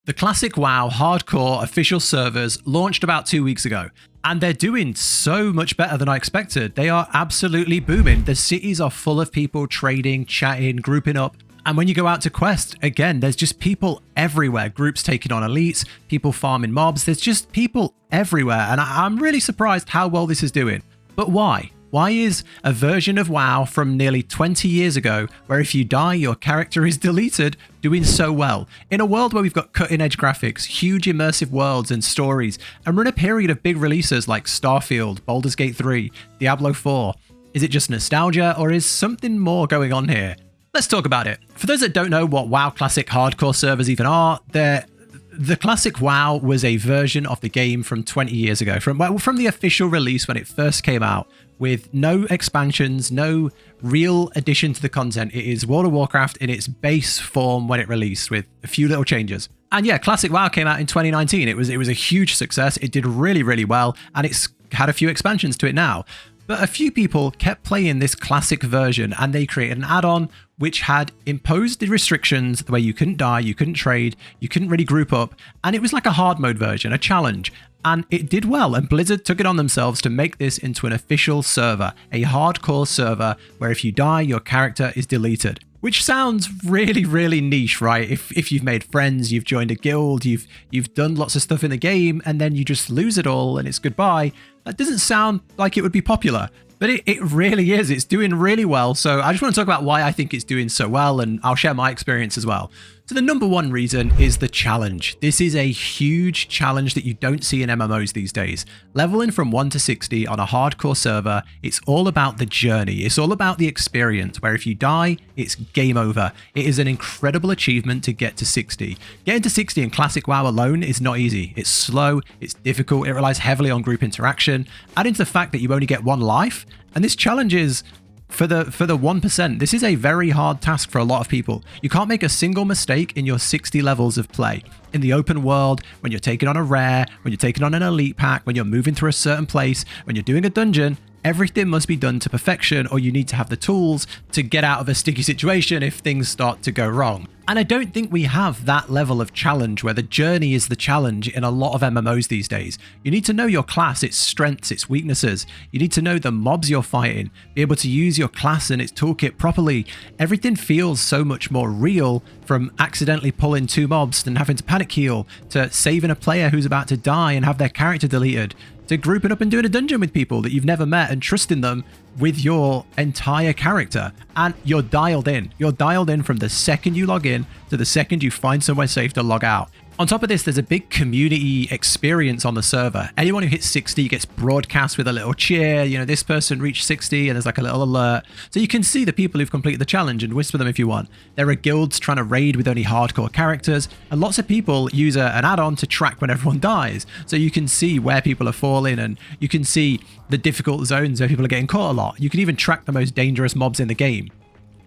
The classic WoW hardcore official servers launched about 2 weeks ago, and they're doing so much better than I expected. They are absolutely booming. The cities are full of people trading, chatting, grouping up. And when you go out to quest, again, there's just people everywhere. Groups taking on elites, people farming mobs. There's just people everywhere. And I'm really surprised how well this is doing. But why? Why is a version of WoW from nearly 20 years ago, where if you die, your character is deleted, doing so well? In a world where we've got cutting-edge graphics, huge immersive worlds and stories, and we're in a period of big releases like Starfield, Baldur's Gate 3, Diablo 4. Is it just nostalgia, or is something more going on here? Let's talk about it. For those that don't know what WoW Classic hardcore servers even are, the classic WoW was a version of the game from 20 years ago, from the official release when it first came out, with no expansions, no real addition to the content. It is World of Warcraft in its base form when it released, with a few little changes. And yeah, classic WoW came out in 2019. It was a huge success. It did really, really well, and it's had a few expansions to it now. But a few people kept playing this classic version, and they created an add-on which had imposed the restrictions the way you couldn't die, you couldn't trade, you couldn't really group up, and it was like a hard mode version, a challenge. And it did well, and Blizzard took it on themselves to make this into an official server, a hardcore server where if you die, your character is deleted. Which sounds really, really niche, right? If you've made friends, you've joined a guild, you've done lots of stuff in the game, and then you just lose it all and it's goodbye. That doesn't sound like it would be popular. But it really is. It's doing really well. So I just want to talk about why I think it's doing so well, and I'll share my experience as well. So the number one reason is the challenge. This is a huge challenge that you don't see in MMOs these days. Leveling from 1 to 60 on a hardcore server, it's all about the journey. It's all about the experience, where if you die, it's game over. It is an incredible achievement to get to 60. Getting to 60 in Classic WoW alone is not easy. It's slow, it's difficult, it relies heavily on group interaction. Add into the fact that you only get one life, and this challenge is for the 1%, this is a very hard task for a lot of people. You can't make a single mistake in your 60 levels of play. In the open world, when you're taking on a rare, when you're taking on an elite pack, when you're moving through a certain place, when you're doing a dungeon, everything must be done to perfection, or you need to have the tools to get out of a sticky situation if things start to go wrong. And I don't think we have that level of challenge where the journey is the challenge in a lot of MMOs these days. You need to know your class, its strengths, its weaknesses. You need to know the mobs you're fighting, be able to use your class and its toolkit properly. Everything feels so much more real, from accidentally pulling 2 mobs and having to panic heal, to saving a player who's about to die and have their character deleted, to grouping up and doing a dungeon with people that you've never met and trusting them with your entire character. And you're dialed in. You're dialed in from the second you log in to the second you find somewhere safe to log out. On top of this, there's a big community experience on the server. Anyone who hits 60 gets broadcast with a little cheer. You know, this person reached 60, and there's like a little alert. So you can see the people who've completed the challenge and whisper them if you want. There are guilds trying to raid with only hardcore characters, and lots of people use an add-on to track when everyone dies. So you can see where people are falling, and you can see the difficult zones where people are getting caught a lot. You can even track the most dangerous mobs in the game.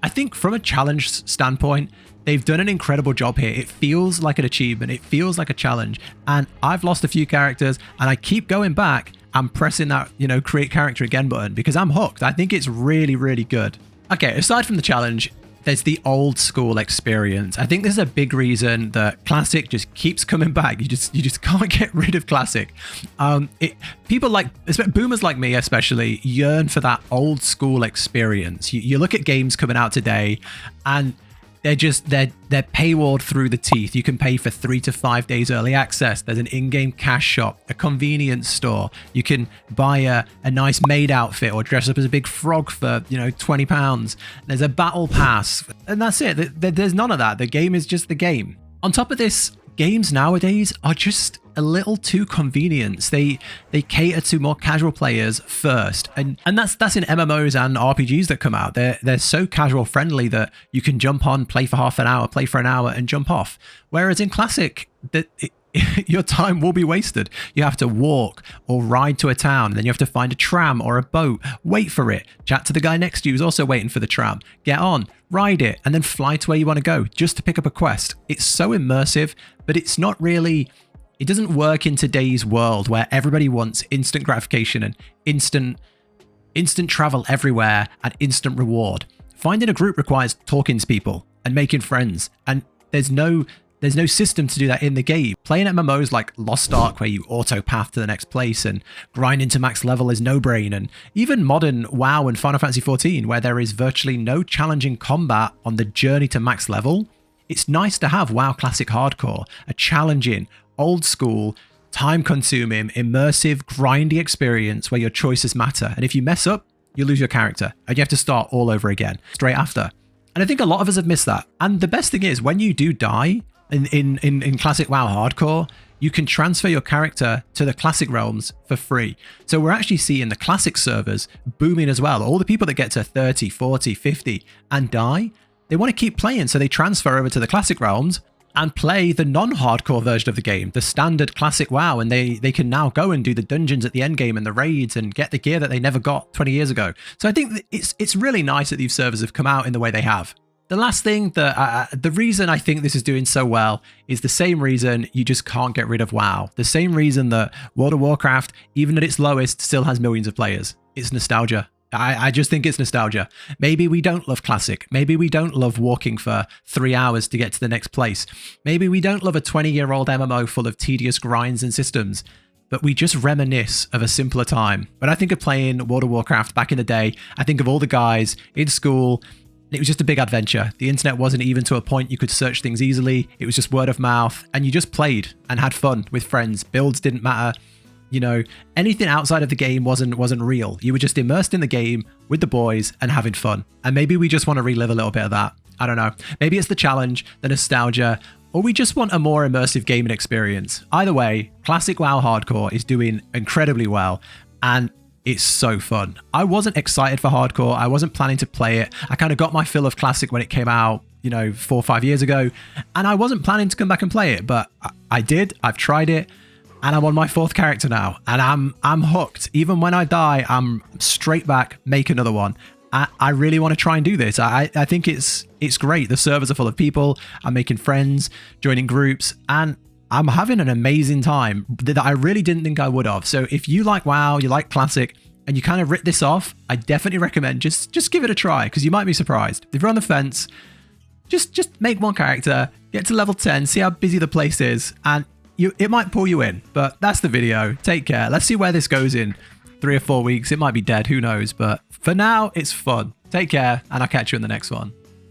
I think from a challenge standpoint, they've done an incredible job here. It feels like an achievement. It feels like a challenge. And I've lost a few characters, and I keep going back and pressing that, create character again button, because I'm hooked. I think it's really, really good. Okay, aside from the challenge, there's the old school experience. I think this is a big reason that Classic just keeps coming back. You just can't get rid of Classic. People like, boomers like me especially, yearn for that old school experience. You look at games coming out today, and they're paywalled through the teeth. You can pay for 3 to 5 days early access. There's an in-game cash shop, a convenience store. You can buy a nice maid outfit or dress up as a big frog for, £20. There's a battle pass, and that's it. There's none of that. The game is just the game. On top of this, games nowadays are just a little too convenient. They cater to more casual players first, and that's in MMOs and RPGs that come out. They're so casual friendly that you can jump on, play for half an hour, play for an hour, and jump off. Whereas in Classic, your time will be wasted. You have to walk or ride to a town, and then you have to find a tram or a boat, wait for it, chat to the guy next to you who's also waiting for the tram, get on, ride it, and then fly to where you want to go just to pick up a quest. It's so immersive, but it's not really... It doesn't work in today's world where everybody wants instant gratification and instant travel everywhere and instant reward. Finding a group requires talking to people and making friends, and there's no There's no system to do that in the game. Playing MMOs like Lost Ark, where you auto path to the next place and grind into max level, is no brain. And even modern WoW and Final Fantasy XIV, where there is virtually no challenging combat on the journey to max level, it's nice to have WoW Classic Hardcore, a challenging, old school, time-consuming, immersive, grindy experience where your choices matter. And if you mess up, you lose your character and you have to start all over again straight after. And I think a lot of us have missed that. And the best thing is, when you do die in Classic WoW Hardcore, you can transfer your character to the Classic realms for free. So we're actually seeing the Classic servers booming as well. All the people that get to 30, 40, 50 and die, they want to keep playing. So they transfer over to the Classic realms and play the non-hardcore version of the game, the standard Classic WoW, and they can now go and do the dungeons at the end game and the raids and get the gear that they never got 20 years ago. So I think it's really nice that these servers have come out in the way they have. The last thing, the reason I think this is doing so well is the same reason you just can't get rid of WoW. The same reason that World of Warcraft, even at its lowest, still has millions of players. It's nostalgia. I just think it's nostalgia. Maybe we don't love Classic. Maybe we don't love walking for 3 hours to get to the next place. Maybe we don't love a 20-year-old MMO full of tedious grinds and systems. But we just reminisce of a simpler time. When I think of playing World of Warcraft back in the day, I think of all the guys in school. It was just a big adventure. The internet wasn't even to a point you could search things easily. It was just word of mouth. And you just played and had fun with friends. Builds didn't matter. You know, anything outside of the game wasn't real. You were just immersed in the game with the boys and having fun. And maybe we just want to relive a little bit of that. I don't know. Maybe it's the challenge, the nostalgia, or we just want a more immersive gaming experience. Either way, Classic WoW Hardcore is doing incredibly well, and it's so fun. I wasn't excited for Hardcore. I wasn't planning to play it. I kind of got my fill of Classic when it came out, 4 or 5 years ago, and I wasn't planning to come back and play it, but I did. I've tried it. And I'm on my 4th character now, and I'm hooked. Even when I die, I'm straight back, make another one. I really want to try and do this. I think it's great. The servers are full of people. I'm making friends, joining groups, and I'm having an amazing time that I really didn't think I would have. So if you like WoW, you like Classic, and you kind of writ this off, I definitely recommend just give it a try, because you might be surprised. If you're on the fence, just make one character, get to level 10, see how busy the place is, and it might pull you in. But that's the video. Take care. Let's see where this goes in 3 or 4 weeks. It might be dead. Who knows? But for now, it's fun. Take care, and I'll catch you in the next one.